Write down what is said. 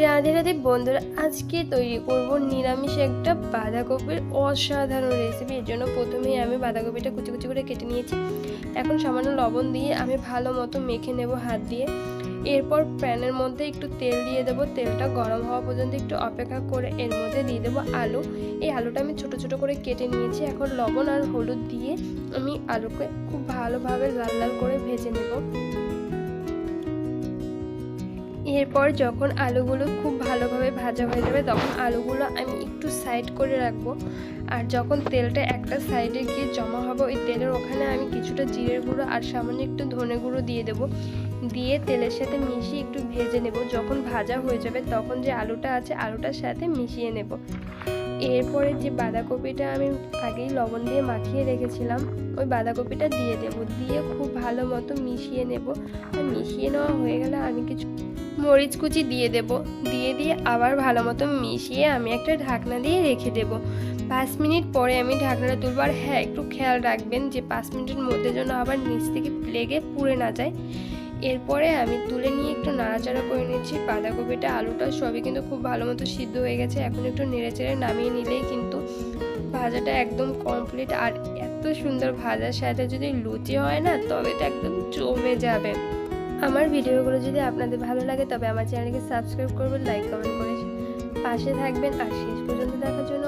রাধে রাধে বন্ধুরা, আজকে তৈরি করব নিরামিষ একটা বাঁধাকপির অসাধারণ রেসিপি। এর জন্য প্রথমেই আমি বাঁধাকপিটা কুচি কুচি করে কেটে নিয়েছি। এখন সামান্য লবণ দিয়ে আমি ভালো মতো মেখে নেব হাত দিয়ে। এরপর প্যানের মধ্যে একটু তেল দিয়ে দেবো। তেলটা গরম হওয়া পর্যন্ত একটু অপেক্ষা করে এর মধ্যে দিয়ে দেবো আলু। এই আলুটা আমি ছোট ছোট করে কেটে নিয়েছি। এখন লবণ আর হলুদ দিয়ে আমি আলুকে খুব ভালোভাবে লাল লাল করে ভেজে নেব। এরপর যখন আলুগুলো খুব ভালোভাবে ভাজা হয়ে যাবে তখন আলুগুলো আমি একটু সাইড করে রাখবো। আর যখন তেলটা একটা সাইডে গিয়ে জমা হবে ওই তেলের ওখানে আমি কিছুটা জিরের গুঁড়ো আর সামান্য একটু ধনে গুঁড়ো দিয়ে দেবো। দিয়ে তেলের সাথে মিশিয়ে একটু ভেজে নেব। যখন ভাজা হয়ে যাবে তখন যে আলুটা আছে আলুটার সাথে মিশিয়ে নেব। এরপরে যে বাঁধাকপিটা আমি আগেই লবণ দিয়ে মাখিয়ে রেখেছিলাম ওই বাঁধাকপিটা দিয়ে দেব। দিয়ে খুব ভালো মতো মিশিয়ে নেব। আর মিশিয়ে নেওয়া হয়ে গেলে আমি কিছু মরিচ কুচি দিয়ে দেব। দিয়ে আবার ভালো মতো মিশিয়ে আমি একটা ঢাকনা দিয়ে রেখে দেব। 5 মিনিট পরে আমি ঢাকনাটা তুলব। আর হ্যাঁ, একটু খেয়াল রাখবেন যে 5 মিনিটের মধ্যে যেন আবার নিচ থেকে লেগে পুড়ে না যায়। এরপরে আমি তুলে নিয়ে একটু নাড়াচাড়া করে নিচ্ছি। বাঁধাকপিটা আলুটা সবই কিন্তু খুব ভালো মতো সিদ্ধ হয়ে গেছে। এখন একটু নেড়েচেড়ে নামিয়ে নিলেই কিন্তু ভাজাটা একদম কমপ্লিট। আর এত সুন্দর ভাজার সাথে যদি লুচি হয় না তবে তো একদম জমে যাবে। আমার ভিডিওগুলো যদি আপনাদের ভালো লাগে তবে আমার চ্যানেলকে সাবস্ক্রাইব করবেন, লাইক কমেন্ট করে পাশে থাকবেন। আর শেষ পর্যন্ত দেখার জন্য